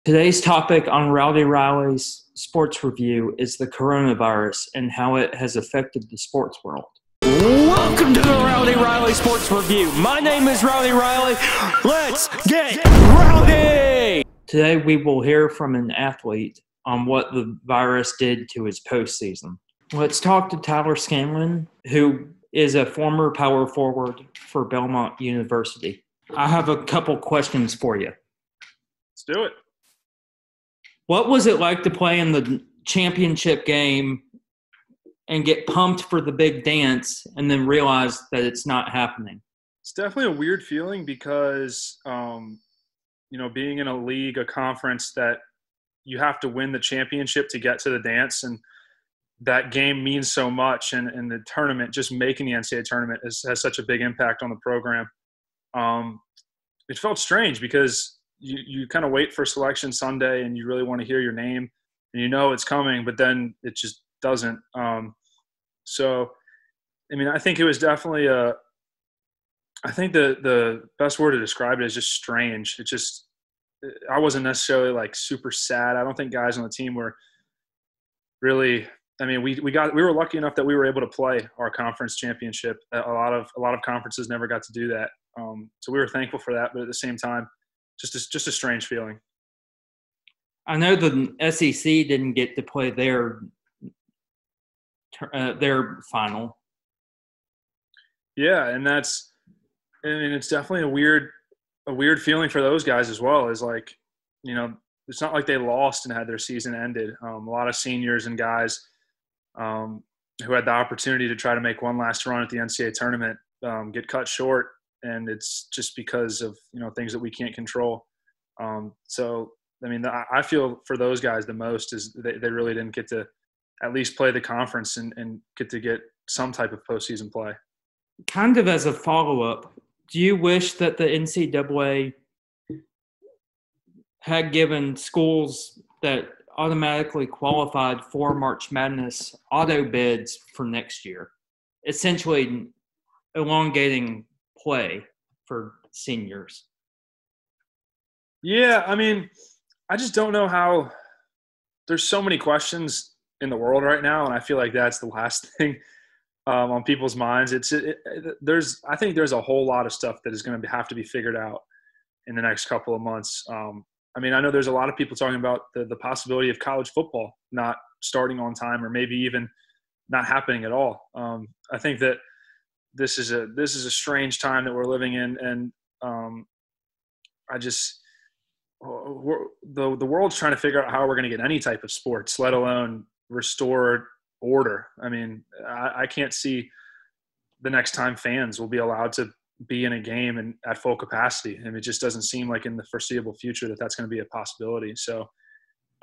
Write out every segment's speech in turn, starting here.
Today's topic on Rowdy Riley's sports review is the coronavirus and how it has affected the sports world. Welcome to the Rowdy Riley Sports Review. My name is Rowdy Riley. Let's get rowdy! Today we will hear from an athlete on what the virus did to his postseason. Let's talk to Tyler Scanlon, who is a former power forward for Belmont University. I have a couple questions for you. Let's do it. What was it like to play in the championship game and get pumped for the big dance and then realize that it's not happening? It's definitely a weird feeling because, being in a league, a conference that you have to win the championship to get to the dance, and that game means so much. And the tournament, just making the NCAA tournament has such a big impact on the program. It felt strange because you kind of wait for selection Sunday and you really want to hear your name and you know it's coming, but then it just doesn't. I think it was definitely I think the best word to describe it is just strange. I wasn't necessarily like super sad. I don't think guys on the team were really, we were lucky enough that we were able to play our conference championship. A lot of conferences never got to do that. So we were thankful for that, but at the same time, just a strange feeling. I know the SEC didn't get to play their final. Yeah, and it's definitely a weird feeling for those guys as well. Is like, it's not like they lost and had their season ended. A lot of seniors and guys who had the opportunity to try to make one last run at the NCAA tournament get cut short. And it's just because of, things that we can't control. I feel for those guys the most is they really didn't get to at least play the conference and get some type of postseason play. Kind of as a follow-up, do you wish that the NCAA had given schools that automatically qualified for March Madness auto bids for next year, essentially elongating play for seniors? Yeah, I just don't know how – there's so many questions in the world right now, and I feel like that's the last thing on people's minds. I think there's a whole lot of stuff that is going to have to be figured out in the next couple of months. I know there's a lot of people talking about the possibility of college football not starting on time or maybe even not happening at all. I think that this is a strange time that we're living in, and the world's trying to figure out how we're going to get any type of sports, let alone restored order. I can't see the next time fans will be allowed to be in a game and at full capacity. It just doesn't seem like in the foreseeable future that that's going to be a possibility. So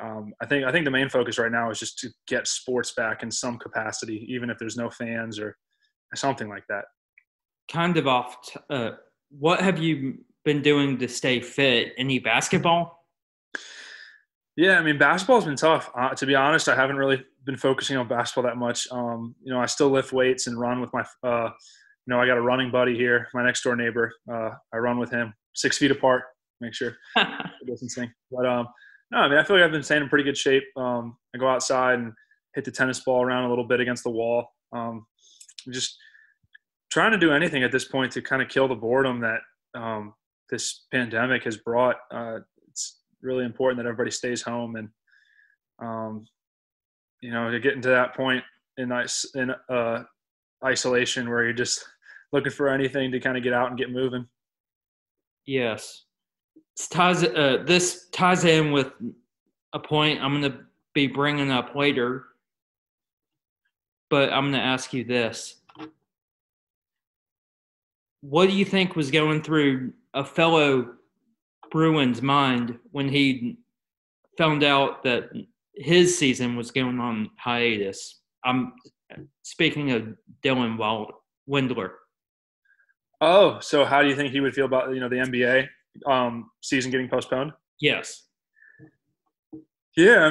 I think the main focus right now is just to get sports back in some capacity, even if there's no fans or something like that. Kind of off. What have you been doing to stay fit? Any basketball? Yeah, basketball's been tough. To be honest, I haven't really been focusing on basketball that much. I still lift weights and run with my I got a running buddy here, my next door neighbor. I run with him 6 feet apart, make sure it doesn't sink. But I feel like I've been staying in pretty good shape. I go outside and hit the tennis ball around a little bit against the wall. Just trying to do anything at this point to kind of kill the boredom that this pandemic has brought. It's really important that everybody stays home and, to get into that point in isolation where you're just looking for anything to kind of get out and get moving. Yes. This ties in with a point I'm going to be bringing up later, but I'm going to ask you this. What do you think was going through a fellow Bruins mind when he found out that his season was going on hiatus? I'm speaking of Dylan Windler. Oh, so how do you think he would feel about, the NBA season getting postponed? Yes. Yeah,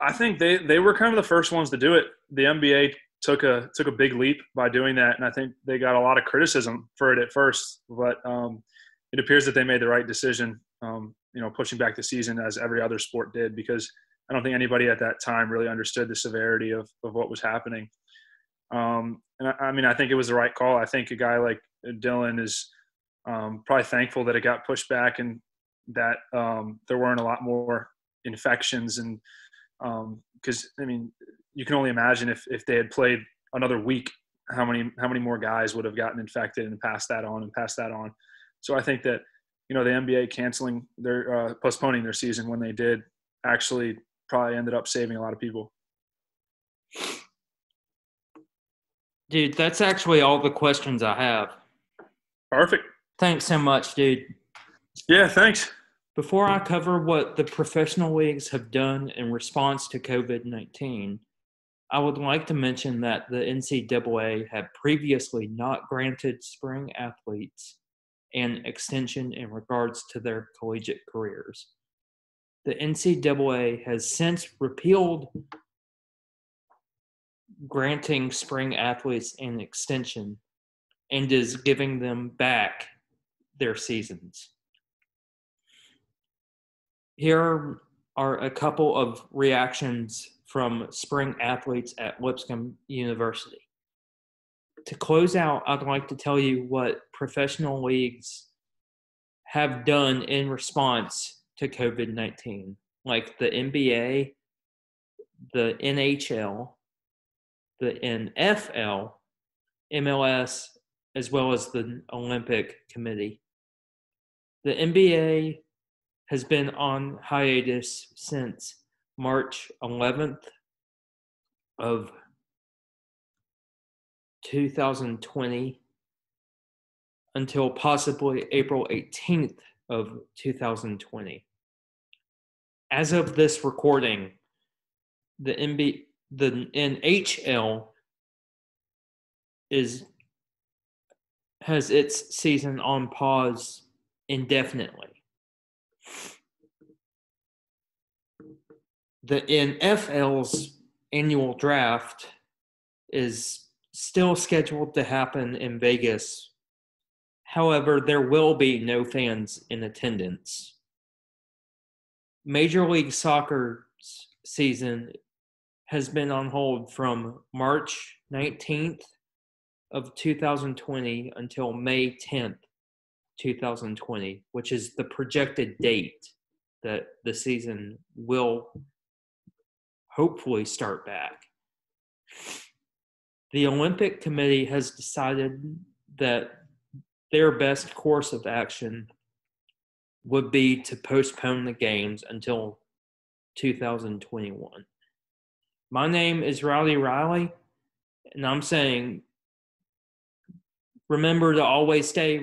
I think they were kind of the first ones to do it. The NBA took a big leap by doing that, and I think they got a lot of criticism for it at first. But it appears that they made the right decision. pushing back the season as every other sport did, because I don't think anybody at that time really understood the severity of what was happening. And I think it was the right call. I think a guy like Dylan is probably thankful that it got pushed back and that there weren't a lot more infections. And because you can only imagine if they had played another week, how many more guys would have gotten infected and passed that on. So I think that the NBA postponing their season when they did actually probably ended up saving a lot of people. Dude, that's actually all the questions I have. Perfect. Thanks so much, dude. Yeah, thanks. Before I cover what the professional leagues have done in response to COVID-19, I would like to mention that the NCAA had previously not granted spring athletes an extension in regards to their collegiate careers. The NCAA has since repealed granting spring athletes an extension and is giving them back their seasons. Here are a couple of reactions from spring athletes at Lipscomb University. To close out, I'd like to tell you what professional leagues have done in response to COVID-19, like the NBA, the NHL, the NFL, MLS, as well as the Olympic Committee. The NBA has been on hiatus since March 11th of 2020 until possibly April 18th of 2020. As of this recording, the NHL has its season on pause indefinitely. The NFL's annual draft is still scheduled to happen in Vegas. However, there will be no fans in attendance. Major League Soccer's season has been on hold from March 19th of 2020 until May 10th, 2020, which is the projected date that the season will hopefully start back. The Olympic Committee has decided that their best course of action would be to postpone the games until 2021. My name is Rowdy Riley, and I'm saying, remember to always stay